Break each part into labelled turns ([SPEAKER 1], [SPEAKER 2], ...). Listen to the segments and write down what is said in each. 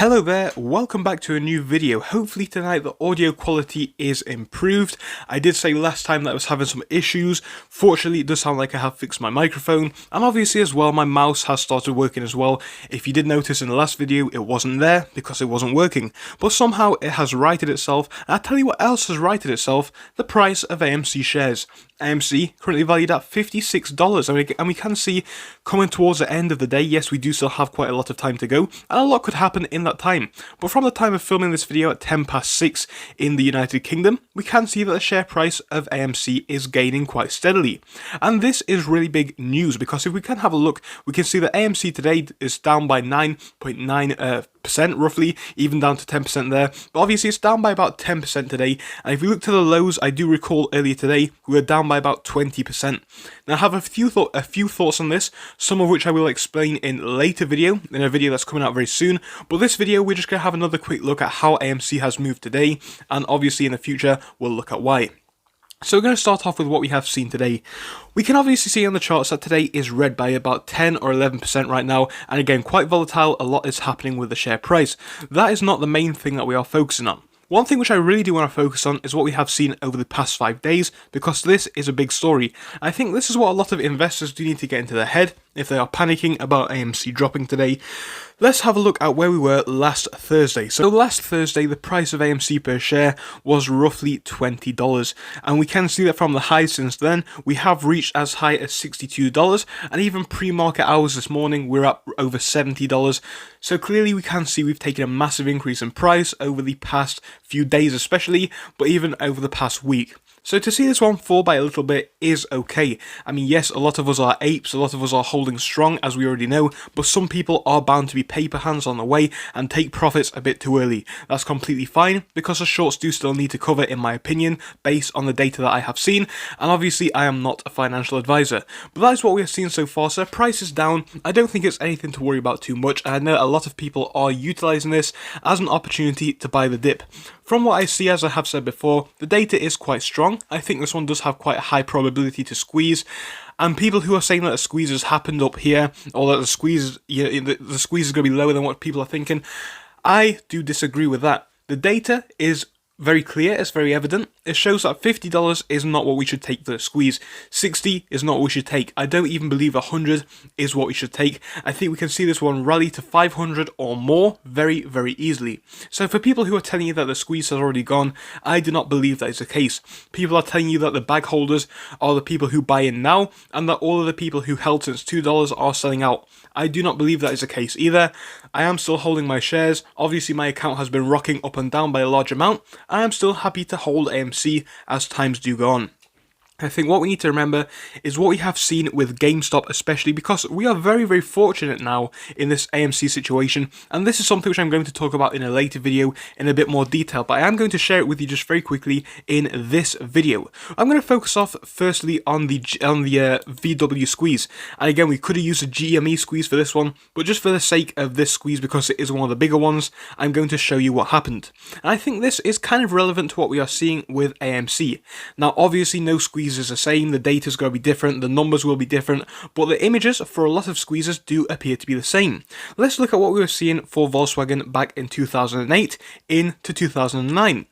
[SPEAKER 1] Hello there, welcome back to a new video. Hopefully tonight the audio quality is improved. I did say last time that I was having some issues. Fortunately, it does sound like I have fixed my microphone, and obviously as well my mouse has started working as well. If you did notice in the last video, it wasn't there because it wasn't working, but somehow it has righted itself. And I'll tell you what else has righted itself: the price of AMC shares. AMC currently valued at $56, and we can see coming towards the end of the day, yes, we do still have quite a lot of time to go, and a lot could happen in that time. But from the time of filming this video at 6:10 in the United Kingdom, we can see that the share price of AMC is gaining quite steadily. And this is really big news, because if we can have a look, we can see that AMC today is down by 9.9% roughly, even down to 10% there. But obviously it's down by about 10% today, and if we look to the lows, I do recall earlier today we were down by about 20%. Now I have a few thoughts on this, some of which I will explain in a later video, in a video that's coming out very soon. But this video we're just going to have another quick look at how AMC has moved today, and obviously in the future we'll look at why. So we're going to start off with what we have seen today. We can obviously see on the charts that today is red by about 10 or 11% right now, and again quite volatile. A lot is happening with the share price. That is not the main thing that we are focusing on. One thing which I really do want to focus on is what we have seen over the past 5 days, because this is a big story. I think this is what a lot of investors do need to get into their head if they are panicking about AMC dropping today. Let's have a look at where we were last Thursday. So last Thursday, the price of AMC per share was roughly $20, and we can see that from the highs since then, we have reached as high as $62, and even pre-market hours this morning, we're up over $70. So clearly we can see we've taken a massive increase in price over the past few days especially, but even over the past week. So to see this one fall by a little bit is okay. I mean, yes, a lot of us are apes, a lot of us are holding strong, as we already know, but some people are bound to be paper hands on the way and take profits a bit too early. That's completely fine, because the shorts do still need to cover, in my opinion, based on the data that I have seen, and obviously I am not a financial advisor. But that is what we have seen so far, so price is down. I don't think it's anything to worry about too much, and I know a lot of people are utilising this as an opportunity to buy the dip. From what I see, as I have said before, the data is quite strong. I think this one does have quite a high probability to squeeze. And people who are saying that a squeeze has happened up here, or that the squeeze is going to be lower than what people are thinking, I do disagree with that. The data is very clear, it's very evident. It shows that $50 is not what we should take for the squeeze. 60 is not what we should take. I don't even believe 100 is what we should take. I think we can see this one rally to 500 or more very, very easily. So for people who are telling you that the squeeze has already gone, I do not believe that is the case. People are telling you that the bag holders are the people who buy in now, and that all of the people who held since $2 are selling out. I do not believe that is the case either. I am still holding my shares. Obviously my account has been rocking up and down by a large amount. I am still happy to hold AMC as times do go on. I think what we need to remember is what we have seen with GameStop, especially because we are very, very fortunate now in this AMC situation, and this is something which I'm going to talk about in a later video in a bit more detail, but I am going to share it with you just very quickly in this video. I'm going to focus off firstly on the VW squeeze, and again we could have used a GME squeeze for this one, but just for the sake of this squeeze, because it is one of the bigger ones, I'm going to show you what happened. And I think this is kind of relevant to what we are seeing with AMC. Now obviously no squeeze is the same, the data is going to be different, the numbers will be different, but the images for a lot of squeezes do appear to be the same. Let's look at what we were seeing for Volkswagen back in 2008 into 2009.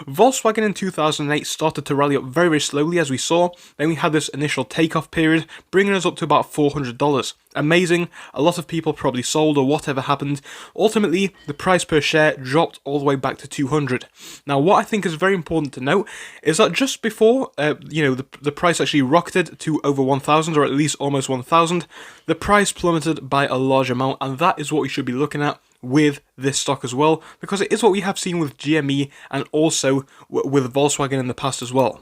[SPEAKER 1] Volkswagen in 2008 started to rally up very, very slowly, as we saw. Then we had this initial takeoff period, bringing us up to about $400. Amazing. A lot of people probably sold or whatever happened. Ultimately, the price per share dropped all the way back to 200. Now, what I think is very important to note is that just before, the price actually rocketed to over 1,000, or at least almost 1,000, the price plummeted by a large amount, and that is what we should be looking at with this stock as well, because it is what we have seen with GME and also with Volkswagen in the past as well.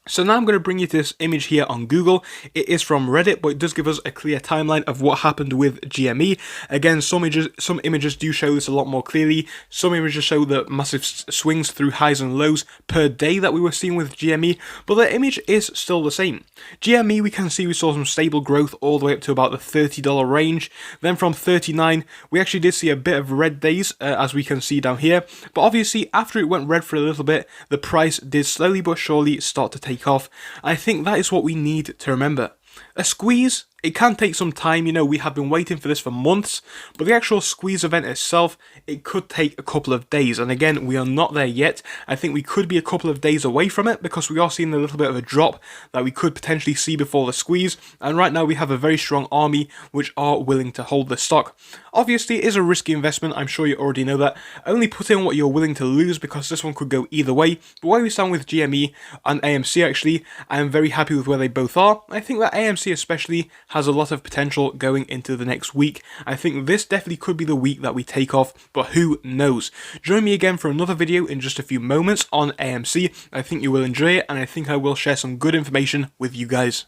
[SPEAKER 1] So now I'm going to bring you to this image here on Google. It is from Reddit, but it does give us a clear timeline of what happened with GME. Again, some images do show this a lot more clearly. Some images show the massive swings through highs and lows per day that we were seeing with GME, but the image is still the same. GME, we can see we saw some stable growth all the way up to about the $30 range. Then from 39, we actually did see a bit of red days, as we can see down here. But obviously, after it went red for a little bit, the price did slowly but surely start to take off. I think that is what we need to remember. A squeeze It can take some time, you know, we have been waiting for this for months, but the actual squeeze event itself, it could take a couple of days, and again, we are not there yet. I think we could be a couple of days away from it, because we are seeing a little bit of a drop that we could potentially see before the squeeze, and right now we have a very strong army which are willing to hold the stock. Obviously, it is a risky investment, I'm sure you already know that. Only put in what you're willing to lose, because this one could go either way, but where we stand with GME and AMC actually, I am very happy with where they both are. I think that AMC especially has a lot of potential going into the next week. I think this definitely could be the week that we take off, but who knows. Join me again for another video in just a few moments on AMC. I think you will enjoy it, and I think I will share some good information with you guys.